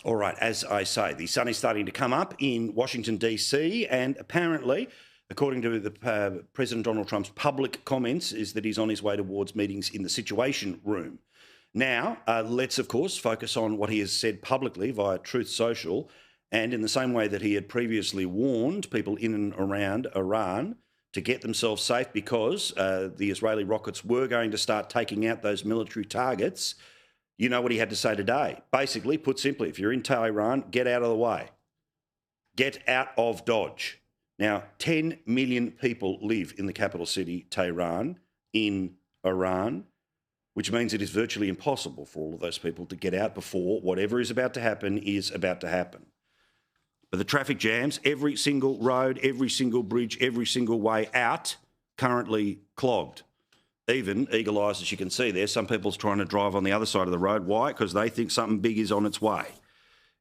All right, as I say, the sun is starting to come up in Washington, D.C., and apparently, according to the President Donald Trump's public comments, is that he's on his way towards meetings in the Situation Room. Now, let's, of course, focus on what he has said publicly via Truth Social, and in the same way that he had previously warned people in and around Iran to get themselves safe because the Israeli rockets were going to start taking out those military targets. You know what he had to say today. Basically, put simply, if you're in Tehran, get out of the way. Get out of Dodge. Now, 10 million people live in the capital city, Tehran, in Iran, which means it is virtually impossible for all of those people to get out before whatever is about to happen is about to happen. But the traffic jams, every single road, every single bridge, every single way out, currently clogged. Even, eagle eyes, as you can see there, some people's trying to drive on the other side of the road. Why? Because they think something big is on its way.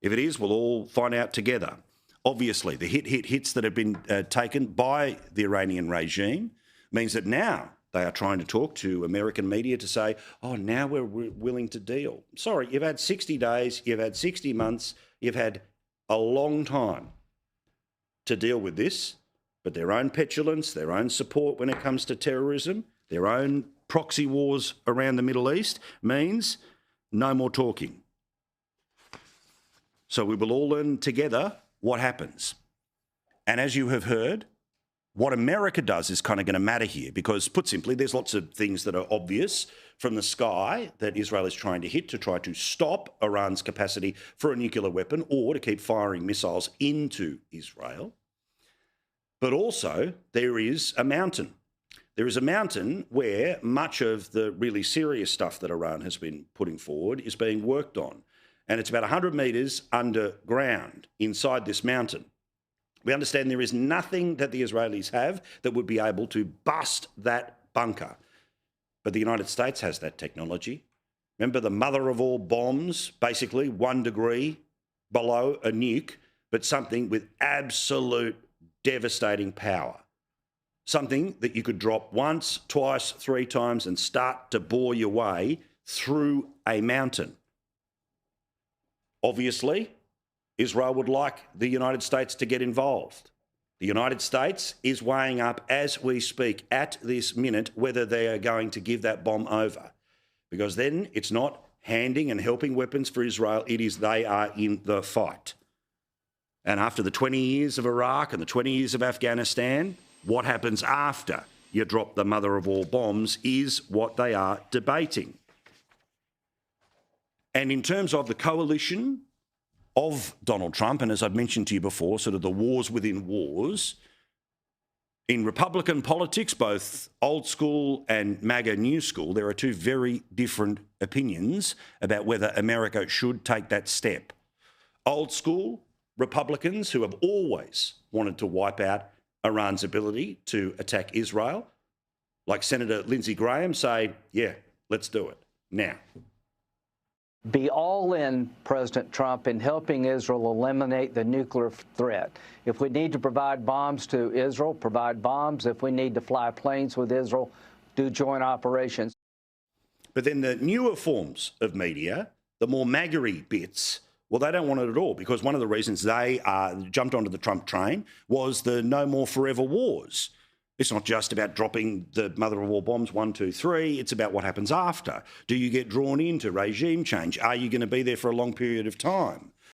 If it is, we'll all find out together. Obviously, the hits that have been taken by the Iranian regime means that now they are trying to talk to American media to say, oh, now we're willing to deal. Sorry, you've had 60 days, you've had 60 months, you've had a long time to deal with this, but their own petulance, their own support when it comes to terrorism, their own proxy wars around the Middle East means no more talking. So we will all learn together what happens. And as you have heard, what America does is kind of going to matter here because, put simply, there's lots of things that are obvious from the sky that Israel is trying to hit to try to stop Iran's capacity for a nuclear weapon or to keep firing missiles into Israel. But also, there is a mountain. There is a mountain where much of the really serious stuff that Iran has been putting forward is being worked on. And it's about 100 metres underground inside this mountain. We understand there is nothing that the Israelis have that would be able to bust that bunker. But the United States has that technology. Remember the mother of all bombs, basically 1 degree below a nuke, but something with absolute devastating power. Something that you could drop once, twice, 3 times and start to bore your way through a mountain. Obviously, Israel would like the United States to get involved. The United States is weighing up as we speak at this minute whether they are going to give that bomb over. Because then it's not handing and helping weapons for Israel, it is they are in the fight. And after the 20 years of Iraq and the 20 years of Afghanistan, what happens after you drop the mother of all bombs is what they are debating. And in terms of the coalition of Donald Trump, and as I've mentioned to you before, sort of the wars within wars, in Republican politics, both old school and MAGA new school, there are 2 very different opinions about whether America should take that step. Old school Republicans who have always wanted to wipe out Iran's ability to attack Israel, like Senator Lindsey Graham, say, yeah, let's do it now. Be all in, President Trump, in helping Israel eliminate the nuclear threat. If we need to provide bombs to Israel, provide bombs. If we need to fly planes with Israel, do joint operations. But then the newer forms of media, the more MAGA-y bits, well, they don't want it at all because one of the reasons they jumped onto the Trump train was the no more forever wars. It's not just about dropping the mother of all bombs, 1, 2, 3. It's about what happens after. Do you get drawn into regime change? Are you going to be there for a long period of time?